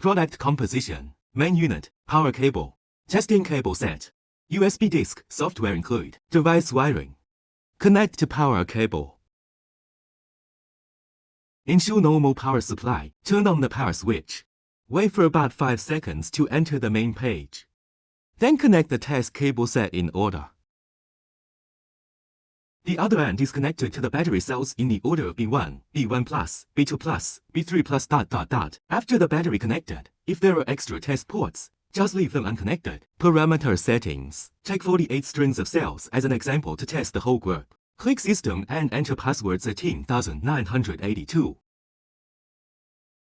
Product composition, main unit, power cable, testing cable set, USB disk, software include, device wiring, connect to power cable. Ensure normal power supply, turn on the power switch. Wait for about 5 seconds to enter the main page. Then connect the test cable set in order. The other end is connected to the battery cells in the order of B1, B1+, B2+, B3+. After the battery connected, if there are extra test ports, just leave them unconnected. Parameter settings. Take 48 strings of cells as an example to test the whole group. Click System and enter password 13,982.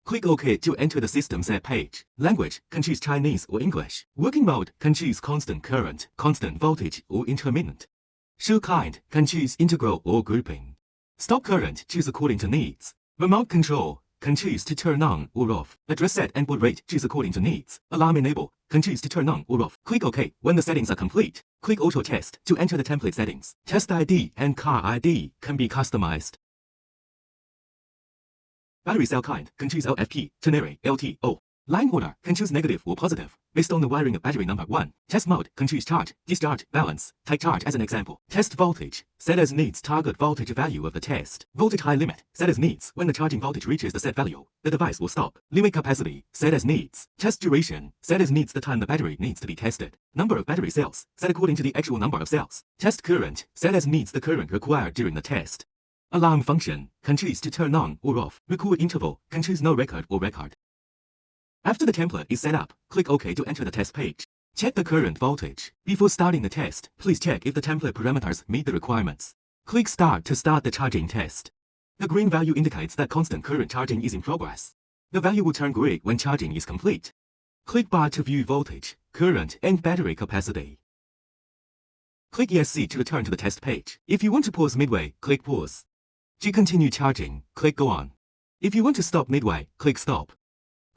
Click OK to enter the system set page. Language, can choose Chinese or English. Working mode, can choose constant current, constant voltage, or intermittent. Show kind, can choose integral or grouping. Stop current, choose according to needs. Remote control, can choose to turn on or off. Address set and baud rate, choose according to needs. Alarm enable, can choose to turn on or off. Click OK when the settings are complete. Click Auto Test to enter the template settings. Test ID and car ID can be customized. Battery cell kind, can choose LFP, ternary, LTO. Line order, can choose negative or positive, based on the wiring of battery number 1. Test mode, can choose charge, discharge, balance, take charge as an example. Test voltage, set as needs target voltage value of the test. Voltage high limit, set as needs. When the charging voltage reaches the set value, the device will stop. Limit capacity, set as needs. Test duration, set as needs the time the battery needs to be tested. Number of battery cells, set according to the actual number of cells. Test current, set as needs the current required during the test. Alarm function, can choose to turn on or off. Record interval, can choose no record or record. After the template is set up, click OK to enter the test page. Check the current voltage. Before starting the test, please check if the template parameters meet the requirements. Click Start to start the charging test. The green value indicates that constant current charging is in progress. The value will turn gray when charging is complete. Click Bar to view voltage, current, and battery capacity. Click ESC to return to the test page. If you want to pause midway, click Pause. To continue charging, click Go On. If you want to stop midway, click Stop.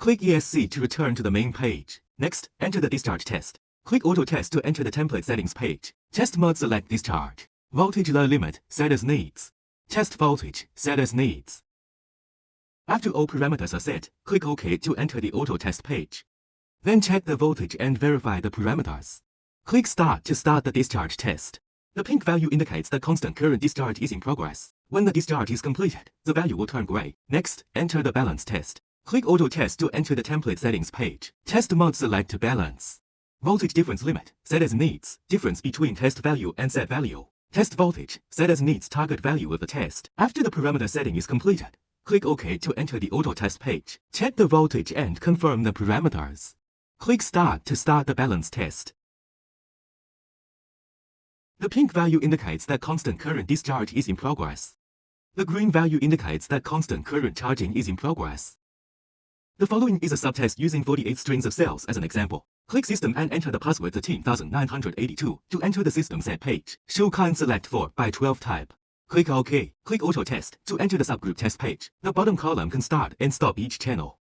Click ESC to return to the main page. Next, enter the discharge test. Click Auto Test to enter the template settings page. Test mode, select discharge. Voltage low limit, set as needs. Test voltage, set as needs. After all parameters are set, click OK to enter the auto test page. Then check the voltage and verify the parameters. Click Start to start the discharge test. The pink value indicates that constant current discharge is in progress. When the discharge is completed, the value will turn gray. Next, enter the balance test. Click Auto Test to enter the template settings page. Test mode, select balance. Voltage difference limit, set as needs. Difference between test value and set value. Test voltage, set as needs target value of the test. After the parameter setting is completed, click OK to enter the auto test page. Check the voltage and confirm the parameters. Click Start to start the balance test. The pink value indicates that constant current discharge is in progress. The green value indicates that constant current charging is in progress. The following is a subtest using 48 strings of cells as an example. Click System and enter the password 13,982 to enter the system set page. Show kind, select 4x12 type. Click OK. Click Auto Test to enter the subgroup test page. The bottom column can start and stop each channel.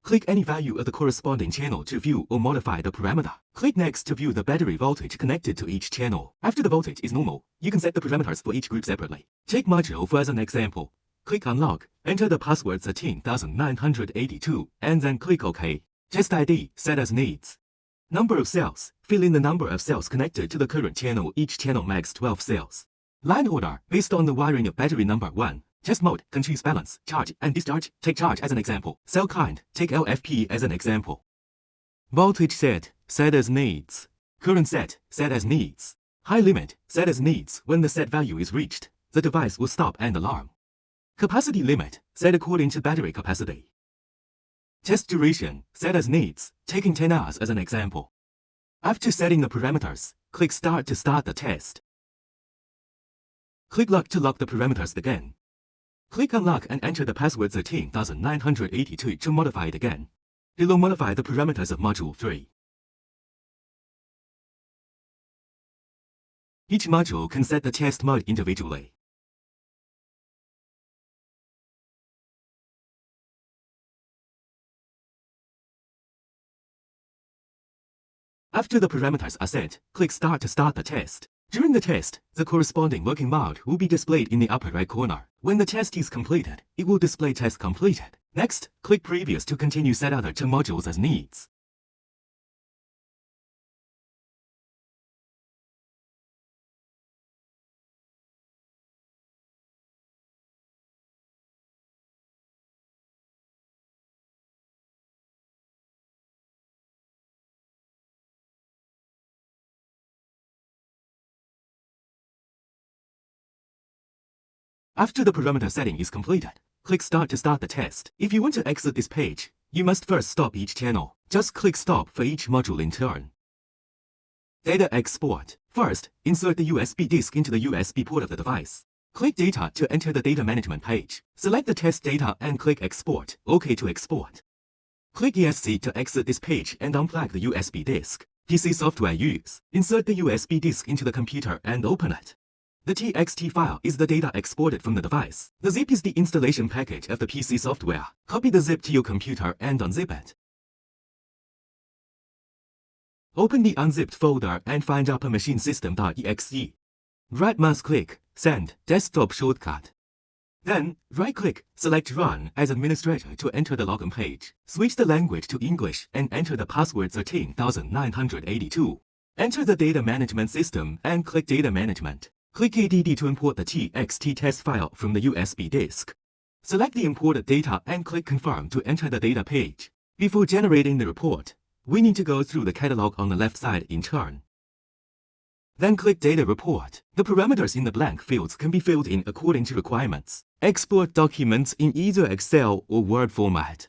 Click any value of the corresponding channel to view or modify the parameter. Click Next to view the battery voltage connected to each channel. After the voltage is normal, you can set the parameters for each group separately. Take module for as an example. Click Unlock, enter the password 13,982, and then click OK. Test ID, set as needs. Number of cells, fill in the number of cells connected to the current channel. Each channel max 12 cells. Line order, based on the wiring of battery number 1. Test mode, can choose balance, charge, and discharge. Take charge as an example. Cell kind, take LFP as an example. Voltage set as needs. Current set as needs. High limit, set as needs. When the set value is reached, the device will stop and alarm. Capacity limit, set according to battery capacity. Test duration, set as needs, taking 10 hours as an example. After setting the parameters, click Start to start the test. Click Lock to lock the parameters again. Click Unlock and enter the password 13,982 to modify it again. Below, modify the parameters of Module 3. Each module can set the test mode individually. After the parameters are set, click Start to start the test. During the test, the corresponding working mode will be displayed in the upper right corner. When the test is completed, it will display Test completed. Next, click Previous to continue set other two modules as needs. After the parameter setting is completed, click Start to start the test. If you want to exit this page, you must first stop each channel. Just click Stop for each module in turn. Data export. First, insert the USB disk into the USB port of the device. Click Data to enter the data management page. Select the test data and click Export. OK to export. Click ESC to exit this page and unplug the USB disk. PC software use. Insert the USB disk into the computer and open it. The TXT file is the data exported from the device. The zip is the installation package of the PC software. Copy the zip to your computer and unzip it. Open the unzipped folder and find Upper Machine System.exe. Right mouse click, Send, Desktop Shortcut. Then, right-click, select Run as administrator to enter the login page. Switch the language to English and enter the password 13,982. Enter the data management system and click Data Management. Click ADD to import the TXT test file from the USB disk. Select the imported data and click Confirm to enter the data page. Before generating the report, we need to go through the catalog on the left side in turn. Then click Data Report. The parameters in the blank fields can be filled in according to requirements. Export documents in either Excel or Word format.